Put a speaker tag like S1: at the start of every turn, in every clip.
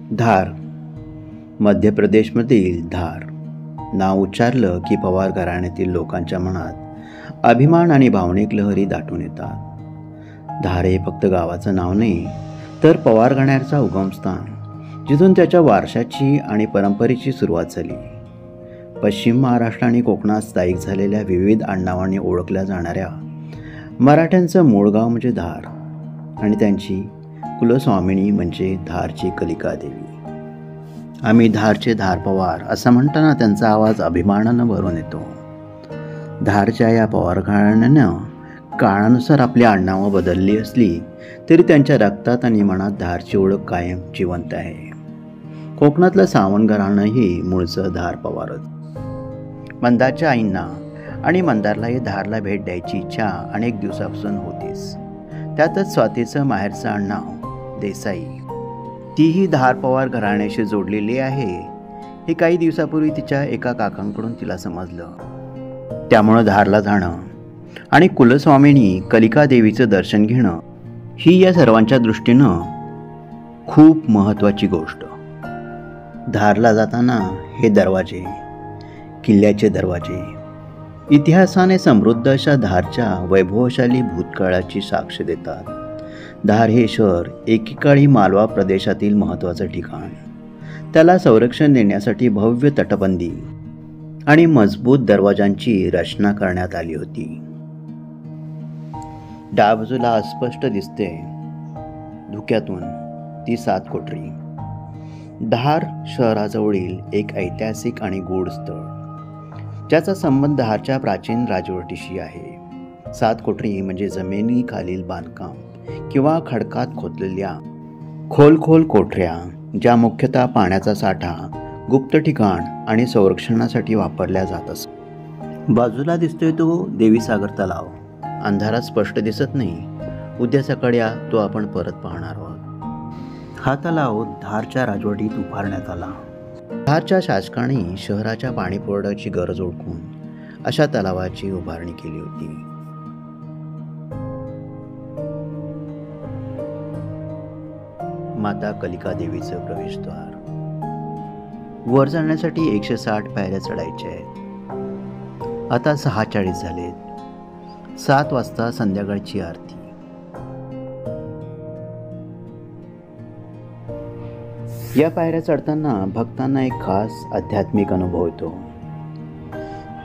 S1: धार, मध्य प्रदेशमधील धार नाव उच्चारलं की पवार घराण्यातील लोकांच्या मनात अभिमान आणि भावनिक लहरी दाटून येतात. धार हे फक्त गावाचं नाव नाही, तर पवार घराण्याचा उगमस्थान, जिथून त्याच्या वारशाची आणि परंपरेची सुरुवात झाली. पश्चिम महाराष्ट्र आणि कोकणात स्थायिक झालेल्या विविध आडनावांनी ओळखल्या जाणाऱ्या मराठ्यांचं मूळ गाव म्हणजे धार आणि त्यांची कुलस्वामिनी म्हणजे धारची कलिका देवी. आम्ही धारचे धार पवार असं म्हणताना त्यांचा आवाज अभिमानानं भरून येतो. धारच्या या पवार घराण्यानं काळानुसार आपली आडनावं बदलली असली तरी त्यांच्या रक्तात आणि मनात धारची ओळख कायम जिवंत आहे. कोकणातलं सावंत घराणंही मूळचं धार पवारच. मंदारच्या आईंना आणि मंदारलाही धारला भेट द्यायची इच्छा अनेक दिवसापासून होतीच. त्यातच स्वातीचं माहेरचं आडनाव देसाई, तीही धार पवार घराण्याशी जोडलेली आहे हे काही दिवसापूर्वी तिच्या एका काकांकडून तिला समजलं. त्यामुळं धारला जाणं आणि कुलस्वामिनी कलिका देवीचं दर्शन घेणं ही या सर्वांच्या दृष्टीनं खूप महत्त्वाची गोष्ट. धारला जाताना हे दरवाजे, किल्ल्याचे दरवाजे, इतिहासाने समृद्ध अशा धारच्या वैभवशाली भूतकाळाची साक्ष देतात. धार हे शहर एकेकाळी मालवा प्रदेशातील महत्त्वाचं ठिकाण. त्याला संरक्षण देण्यासाठी भव्य तटबंदी आणि मजबूत दरवाजांची रचना करण्यात आली होती. डाव्या बाजूला अस्पष्ट दिसते धुक्यातून ती 7 कोठरी. धार शहराजवळील एक ऐतिहासिक आणि गूढ स्थळ, ज्याचा संबंध धारच्या प्राचीन राजवटीशी आहे. 7 कोठरी म्हणजे जमिनीखालील बांधकाम किंवा खडकात खोदलेल्या खोल कोठऱ्या, ज्या मुख्यतः पाण्याचा साठा, गुप्त ठिकाण आणि संरक्षणासाठी वापरल्या जात असत. बाजूला दिसतोय तो देवीसागर तलाव. अंधारात स्पष्ट दिसत नाही. उद्या सकाळी तो आपण परत पाहणार आहोत. हा तलाव धारच्या राजवटीत उभारण्यात आला. धारच्या शासकाने शहराच्या पाणीपुरवठ्याची गरज ओळखून अशा तलावाची उभारणी केली होती. माता कलिका देवीचं प्रवेशद्वार. वर जाण्यासाठी 160 पायऱ्या चढायच्या आहेत. आता 6:40 झालेत. 7 वाजता संध्याकाळची आरती. या पायऱ्या चढताना भक्तांना एक खास आध्यात्मिक अनुभव येतो.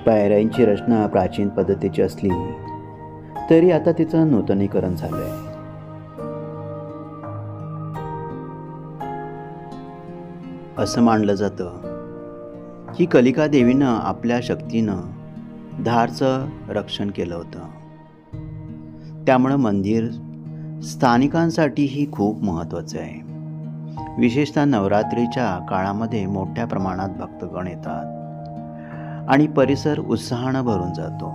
S1: पायऱ्यांची रचना प्राचीन पद्धतीची असली तरी आता तिचं नूतनीकरण झालंय. असं मानलं जातं की कलिका देवीनं आपल्या शक्तीनं धारचं रक्षण केलं होतं. त्यामुळं मंदिर स्थानिकांसाठीही खूप महत्त्वाचं आहे. विशेषतः नवरात्रीच्या काळामध्ये मोठ्या प्रमाणात भक्तगण येतात आणि परिसर उत्साहानं भरून जातो.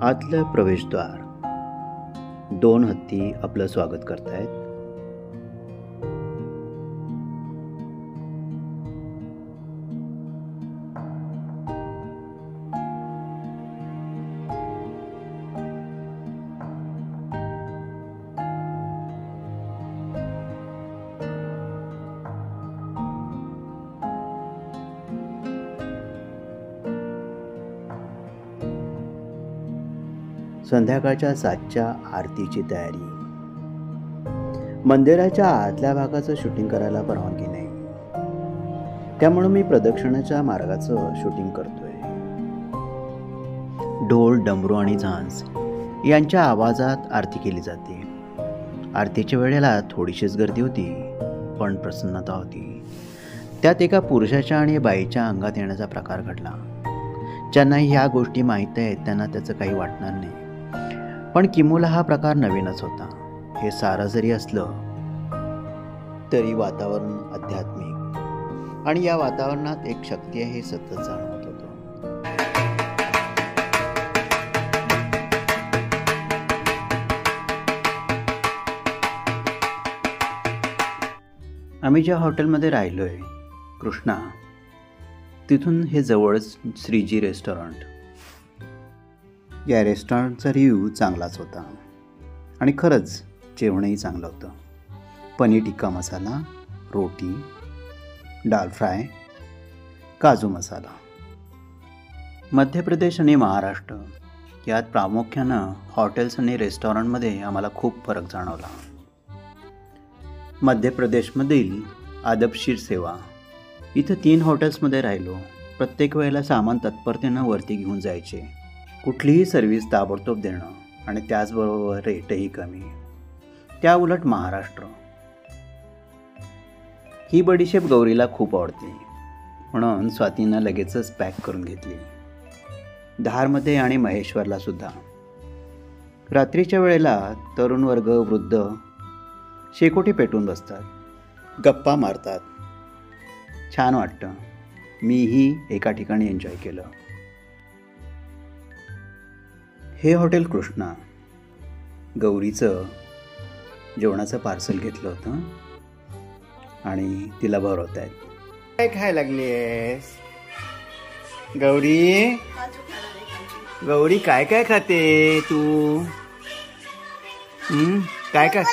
S1: आतलं प्रवेशद्वार. 2 हत्ती आपलं स्वागत करतायत. संध्याकाळच्या 7च्या आरतीची तयारी. मंदिराच्या आतल्या भागाचं शूटिंग करायला परवानगी नाही, त्यामुळे मी प्रदक्षिणाच्या मार्गाचं शूटिंग करतोय. ढोल, डमरू आणि झांज यांच्या आवाजात आरती केली जाते. आरतीच्या वेळेला थोडीशीच गर्दी होती, पण प्रसन्नता होती. त्यात एका पुरुषाच्या आणि बाईच्या अंगात येण्याचा प्रकार घडला. ज्यांना ह्या गोष्टी माहीत आहेत त्यांना त्याचं काही वाटणार नाही, पण किमूला हा प्रकार नवीनच होता. हे सारं जरी असलं तरी वातावरण आध्यात्मिक आणि या वातावरणात एक शक्ती आहे हे सतत जाणवत होतं. आम्ही ज्या हॉटेलमध्ये राहिलोय कृष्णा, तिथून हे जवळच श्रीजी रेस्टॉरंट. या रेस्टॉरंटचा रिव्ह्यू चांगलाच होता आणि खरंच जेवणही चांगलं होतं. पनीर टिक्का मसाला, रोटी, दाल फ्राय, काजू मसाला. मध्य प्रदेश आणि महाराष्ट्र यात प्रामुख्यानं हॉटेल्स आणि रेस्टॉरंटमध्ये आम्हाला खूप फरक जाणवला. मध्य प्रदेशमधील आदबशीर सेवा. इथं 3 हॉटेल्समध्ये राहिलो. प्रत्येक वेळेला सामान तत्परतेनं वरती घेऊन जायचे. कुठलीही सर्व्हिस ताबडतोब देणं आणि त्याचबरोबर रेटही कमी. त्या उलट महाराष्ट्र. ही बडीशेप गौरीला खूप आवडते म्हणून स्वातीनं लगेचच पॅक करून घेतली. धारमध्ये आणि महेश्वरला सुद्धा. रात्रीच्या वेळेला तरुण वर्ग, वृद्ध शेकोटी पेटून बसतात, गप्पा मारतात. छान वाटतं. मीही एका ठिकाणी एन्जॉय केलं. हे हॉटेल कृष्णा. गौरीचं जेवणाचं पार्सल घेतलं होतं आणि तिला भरवत आहेत. काय खायला लागली आहेस गौरी? गौरी काय काय खाते तू? काय काय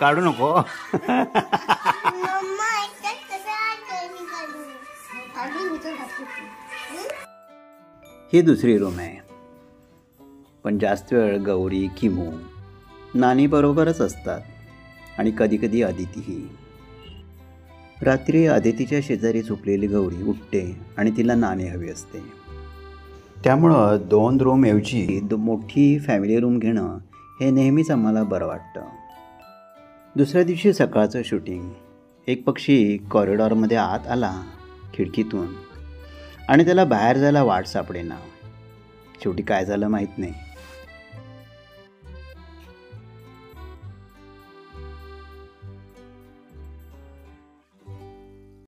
S1: काढू नको. ही दुसरी रूम आहे. पण जास्त वेळ गौरी, किमू, नानी बरोबरच असतात आणि कधीकधी अदितीही. रात्री अदितीच्या शेजारी झोपलेली गौरी उठते आणि तिला नाणी हवी असते. त्यामुळं 2 रूमऐवजी मोठी फॅमिली रूम घेणं हे नेहमीच आम्हाला बरं वाटतं. दुसऱ्या दिवशी सकाळचं शूटिंग. एक पक्षी कॉरिडॉरमध्ये आत आला खिडकीतून आणि त्याला बाहेर जायला वाट सापडेना. शेवटी काय झालं माहीत नाही.